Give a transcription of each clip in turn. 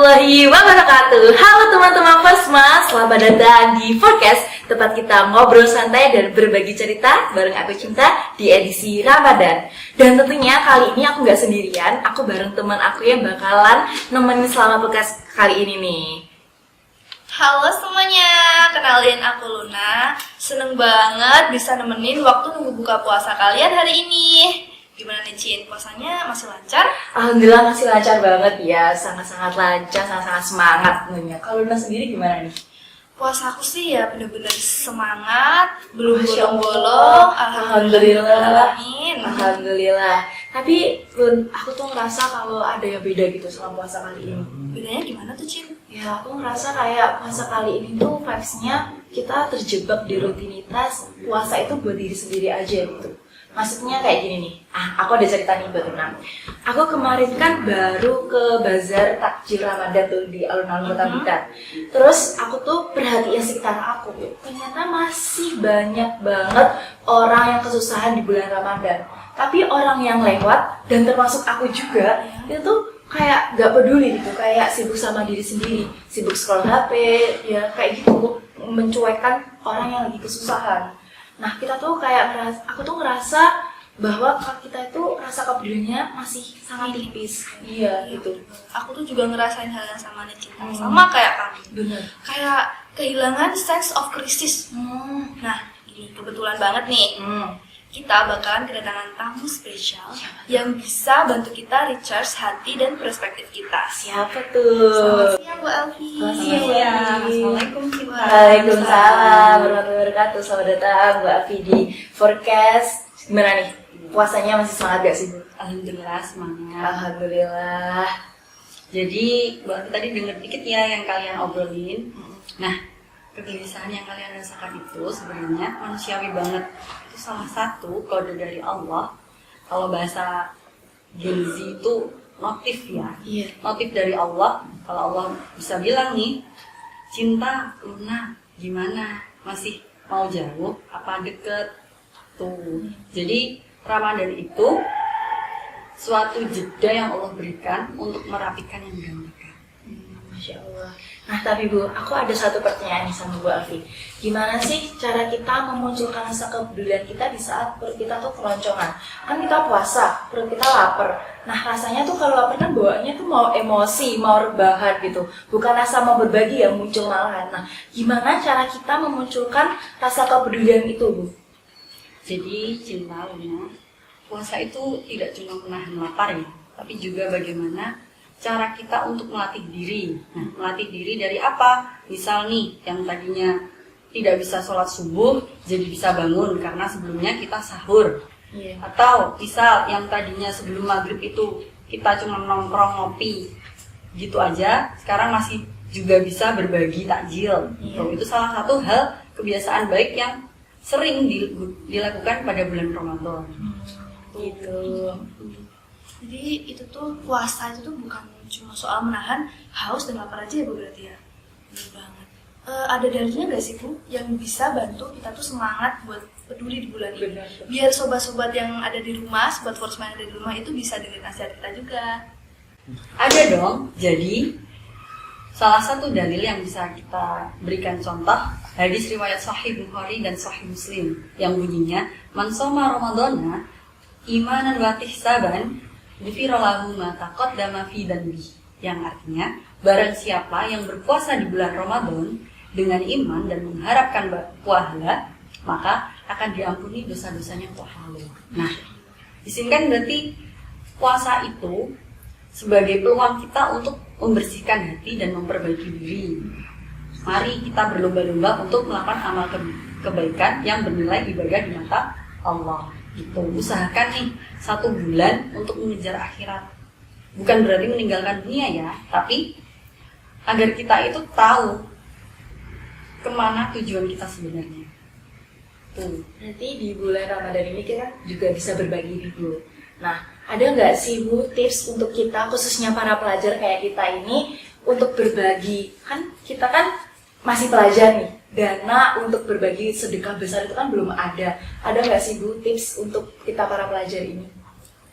warahmatullahi wabarakatuh. Halo teman-teman Fasma, selamat datang di podcast tempat kita ngobrol santai dan berbagi cerita bareng aku Cinta di edisi Ramadan. Dan tentunya kali ini aku nggak sendirian, aku bareng teman aku yang bakalan nemenin selama podcast kali ini nih. Halo semuanya, kenalin aku Luna. Seneng banget bisa nemenin waktu nunggu buka puasa kalian hari ini. Gimana nih Cin, puasanya masih lancar? Alhamdulillah masih lancar banget ya, sangat-sangat lancar, sangat-sangat semangat tentunya. Kalau Luna sendiri gimana nih? Puasa aku sih ya bener-bener semangat, belum Masya bolong-bolong. Alhamdulillah. Amin. Alhamdulillah. Tapi Lun, aku tuh ngerasa kalau ada yang beda gitu selama puasa kali ini. Bedanya gimana tuh Cin? Ya, aku ngerasa kayak puasa kali ini tuh vibes-nya kita terjebak di rutinitas puasa itu buat diri sendiri aja gitu. Maksudnya kayak gini nih, aku ada cerita nih buat Luna. Aku kemarin kan baru ke bazar takjil Ramadan tuh di alun-alun Kota Blitar. Terus aku tuh perhatiin sekitar aku, ternyata masih banyak banget orang yang kesusahan di bulan Ramadan. Tapi orang yang lewat, dan termasuk aku juga, itu tuh kayak gak peduli gitu, kayak sibuk sama diri sendiri, sibuk scroll HP, ya kayak gitu, mencuekkan orang yang lagi kesusahan. Nah, kita tuh kayak aku tuh ngerasa bahwa kita itu rasa kepeduliannya masih sangat tipis. Iya, gitu. Aku tuh juga ngerasain hal yang sama nih Cinta, sama kayak kamu. Bener. Kayak kehilangan sense of crisis. Nah, ini kebetulan banget nih. Kita bakalan kedatangan tamu spesial yang bisa bantu kita recharge hati dan perspektif kita. Siapa tuh? Selamat siang Bu Elvi. Selamat siang. Assalamualaikum Cinta. Waalaikumsalam warahmatullahi wabarakatuh. Selamat datang Bu Afi di Forecast. Gimana nih? Puasanya masih semangat gak sih Bu? Alhamdulillah semangat. Alhamdulillah. Jadi Bu Alfi tadi denger dikit ya yang kalian obrolin. Nah, kegelisahan yang kalian rasakan itu sebenarnya manusiawi banget. Itu salah satu kode dari Allah. Kalau bahasa Gen Z itu notif ya. Iya. Notif dari Allah. Kalau Allah bisa bilang nih, Cinta, Luna, gimana? Masih mau jauh apa deket? Tuh. Jadi Ramadan itu suatu jeda yang Allah berikan untuk merapikan yang berantakan. Masya Allah. Nah tapi Bu, aku ada satu pertanyaan nih sama Bu Alfi. Gimana sih cara kita memunculkan rasa kepedulian kita di saat perut kita tuh keloncongan? Kan kita puasa, perut kita lapar. Nah rasanya tuh kalau lapar kan bawaannya tuh mau emosi, mau rebahan gitu. Bukan rasa mau berbagi yang muncul malahan. Nah gimana cara kita memunculkan rasa kepedulian itu Bu? Jadi Cinta, Luna, puasa itu tidak cuma menahan lapar ya, tapi juga bagaimana cara kita untuk melatih diri. Nah, melatih diri dari apa? Misal nih, yang tadinya tidak bisa sholat subuh, jadi bisa bangun karena sebelumnya kita sahur. Atau misal yang tadinya sebelum maghrib itu kita cuma nongkrong ngopi, gitu aja, sekarang masih juga bisa berbagi takjil. Itu salah satu hal kebiasaan baik yang sering dilakukan pada bulan Ramadan. Gitu. Jadi itu tuh puasa itu tuh bukan cuma soal menahan haus dan lapar aja ya Bu berarti ya? Bener banget. Ada dalilnya nggak sih Bu yang bisa bantu kita tuh semangat buat peduli di bulan ini? Benar. Biar sobat-sobat yang ada di rumah, sobat Forsman yang ada di rumah itu bisa dengerin nasihat kita juga. Ada dong. Jadi salah satu dalil yang bisa kita berikan contoh hadis riwayat Sahih Bukhari dan Sahih Muslim yang bunyinya man shoma ramadhana imanan wa ihtisaban ghufira lahu ma taqaddama fi dhanbi, yang artinya barang siapa yang berpuasa di bulan Ramadan dengan iman dan mengharapkan pahala maka akan diampuni dosa-dosanya yang telah lalu. Nah, di sini kan berarti puasa itu sebagai peluang kita untuk membersihkan hati dan memperbaiki diri. Mari kita berlomba-lomba untuk melakukan amal kebaikan yang bernilai ibadah di mata Allah. Gitu. Usahakan nih 1 bulan untuk mengejar akhirat. Bukan berarti meninggalkan dunia ya, tapi agar kita itu tahu kemana tujuan kita sebenarnya. Tuh. Nanti di bulan Ramadan ini kita juga bisa berbagi nih Bu. Nah, ada nggak sih Bu tips untuk kita, khususnya para pelajar kayak kita ini, untuk berbagi? Kan kita kan masih pelajar nih, dana untuk berbagi sedekah besar itu kan belum ada. Ada nggak sih Bu tips untuk kita para pelajar ini?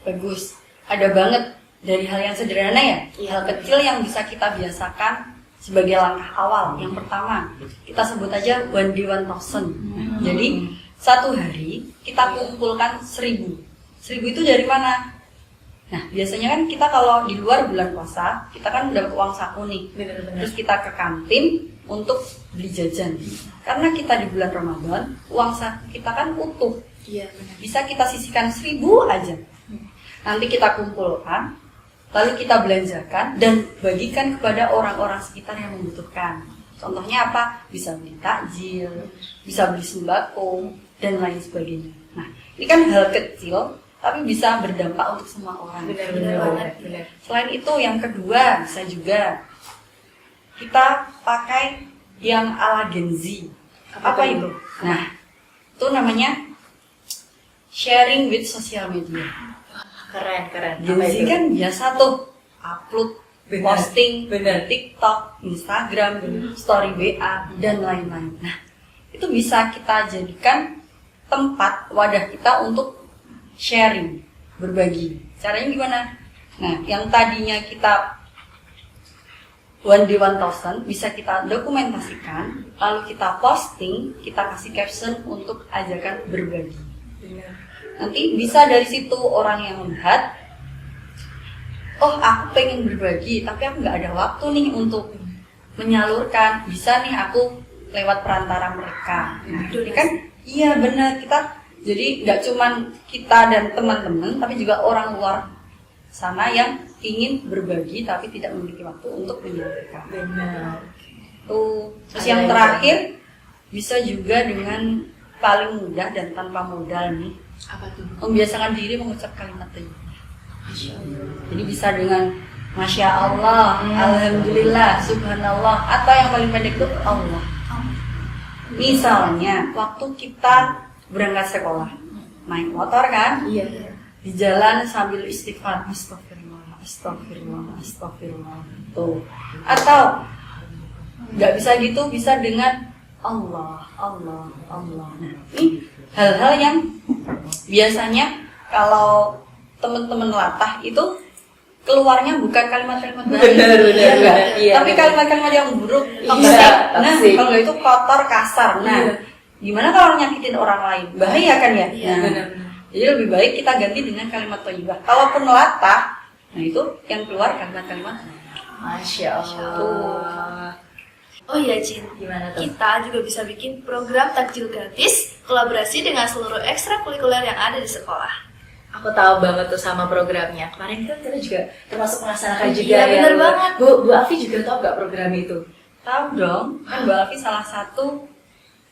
Bagus, ada banget. dari hal yang sederhana ya, hal kecil yang bisa kita biasakan sebagai langkah awal. Yang pertama, kita sebut aja 1 day 1000. Jadi satu hari kita kumpulkan 1000. 1000 itu dari mana? Nah, biasanya kan kita kalau di luar bulan puasa, kita kan dapat uang saku nih. Bener-bener. Terus kita ke kantin untuk beli jajan. Karena kita di bulan Ramadan, uang saku kita kan utuh. Iya, benar. Bisa kita sisihkan 1000 aja. Nanti kita kumpulkan, lalu kita belanjakan dan bagikan kepada orang-orang sekitar yang membutuhkan. Contohnya apa? Bisa beli takjil, bisa beli sembako, dan lain sebagainya. Nah, ini kan hal kecil, tapi bisa berdampak untuk semua orang. Benar-benar banget. Benar. Selain itu, yang kedua bisa juga kita pakai yang ala Gen Z. Apa itu? Nah, itu namanya sharing with social media. Keren. Gen Z kan biasa tuh upload, Benar. posting, Benar. TikTok, Instagram, story WA, dan lain-lain. Nah, itu bisa kita jadikan tempat wadah kita untuk sharing, berbagi. Caranya gimana? Nah, yang tadinya kita 1 day 1000 bisa kita dokumentasikan, lalu kita posting, kita kasih caption untuk ajakan berbagi. Benar. Nanti bisa dari situ orang yang melihat, oh aku pengen berbagi, tapi aku nggak ada waktu nih untuk menyalurkan. Bisa nih aku lewat perantara mereka. Nah, ini kan iya benar, kita jadi nggak cuman kita dan teman-teman, tapi juga orang luar sana yang ingin berbagi tapi tidak memiliki waktu untuk menyalurkan. Benar. Tuh. Terus Ada yang yang terakhir bisa juga dengan paling mudah dan tanpa modal nih, Apa tuh? membiasakan diri mengucap kalimat thayyibah. Masya Allah. Jadi bisa dengan Masya Allah, Alhamdulillah, Subhanallah, atau yang paling pendek itu Allah. Misalnya waktu kita berangkat sekolah, naik motor kan, Iya. di jalan sambil istighfar, astagfirullah, astagfirullah, astagfirullah. Tuh. Atau nggak bisa gitu, bisa dengan Allah, Allah, Allah. Nah, ini hal-hal yang biasanya kalau teman-teman latah itu keluarnya bukan kalimat-kalimat baik, Benar, iya nggak? iya, Tapi benar. kalimat-kalimat yang buruk, Iya, toksik. Nah, toksik. kalau nggak itu kotor, kasar. Nah, Iya. gimana kalau nyakitin orang lain? Bahaya kan ya? Iya, Nah, benar. jadi lebih baik kita ganti dengan kalimat thayyibah. Kalaupun latah, nah itu yang keluar kalimat-kalimat. Masya Allah. Oh iya Cin, Gimana tuh? kita juga bisa bikin program takjil gratis kolaborasi dengan seluruh ekstrakurikuler yang ada di sekolah. Aku tahu banget tuh sama programnya. Kemarin kan kita juga termasuk melaksanakan juga Iya, ya. bener Bu. banget. Bu Afi juga tahu nggak program itu? Tahu dong, kan Mbak Alfi salah satu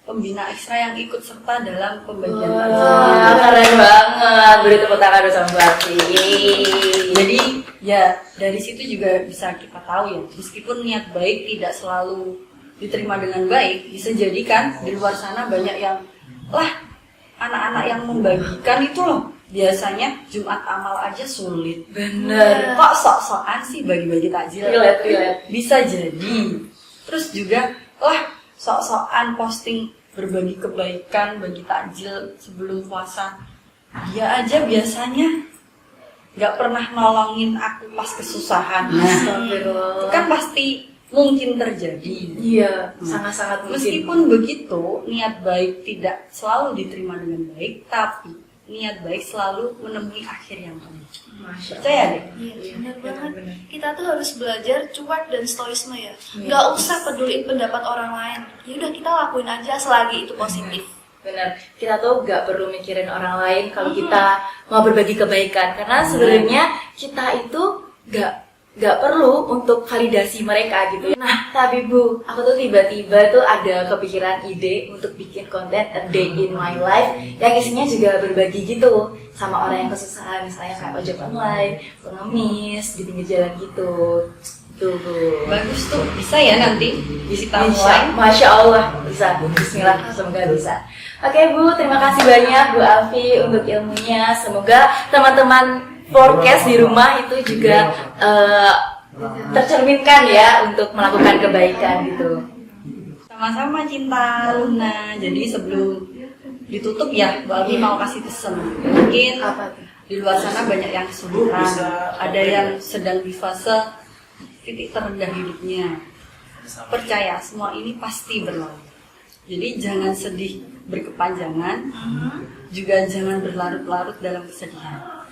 pembina ekstra yang ikut serta dalam pembagian Wah, takjil. keren banget. Beri tepuk tangan dulu sama Bu Afi. Jadi ya dari situ juga bisa kita tahu ya, meskipun niat baik tidak selalu diterima dengan baik, bisa jadi kan di luar sana banyak yang anak-anak yang membagikan itu loh, biasanya Jumat amal aja sulit. Bener. Kok sok-sokan sih bagi-bagi takjil? Relate. Bisa jadi. Terus juga sok-sokan posting berbagi kebaikan, bagi takjil sebelum puasa. Dia aja biasanya nggak pernah nolongin aku pas kesusahan. Nah, Astagfirullah. itu kan pasti mungkin terjadi. Iya, sangat-sangat mungkin. Meskipun begitu, niat baik tidak selalu diterima dengan baik, tapi niat baik selalu menemui akhir yang baik. Masya Percaya deh. Iya, benar banget. benar. Kita tuh harus belajar cuek dan stoisme ya. Iya. Nggak usah peduliin pendapat orang lain. Ya udah kita lakuin aja selagi itu positif. Benar, kita tuh nggak perlu mikirin orang lain kalau kita mau berbagi kebaikan, karena sebenarnya kita itu nggak perlu untuk validasi mereka gitu. Nah, tapi Bu, aku tuh tiba-tiba tuh ada kepikiran ide untuk bikin konten a day in my life yang isinya juga berbagi gitu sama orang yang kesusahan, misalnya kayak ojek online, pengemis di pinggir jalan gitu. Tuh Bu. Bagus tuh, bisa ya nanti kita mulai. Masya Allah, bisa. Bismillah, semoga bisa. Oke Bu, terima kasih banyak Bu Afi untuk ilmunya. Semoga teman-teman forecast di rumah itu juga tercerminkan ya untuk melakukan kebaikan gitu. Sama-sama Cinta Luna. Jadi sebelum ditutup ya, Mbak Alfi mau kasih pesan. Mungkin Apa tuh? Di luar sana banyak yang kesulitan, ada yang sedang di fase titik terendah hidupnya. Percaya semua ini pasti berlalu. Jadi jangan sedih berkepanjangan, juga jangan berlarut-larut dalam kesedihan.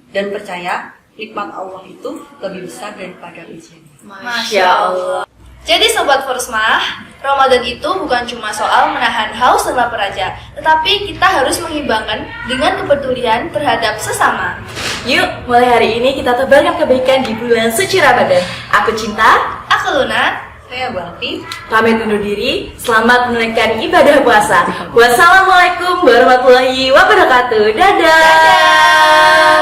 Dan percaya nikmat Allah itu lebih besar daripada ujian. Masya Allah. Jadi Sobat Forsmah, Ramadan itu bukan cuma soal menahan haus dan lapar aja, tetapi kita harus mengimbangkan dengan kepedulian terhadap sesama. Yuk, mulai hari ini kita tebarkan kebaikan di bulan suci Ramadan. Aku Cinta. Aku Luna. Saya Balti. Pamit undur diri. Selamat menunaikan ibadah puasa. Wassalamualaikum warahmatullahi wabarakatuh. Dadah.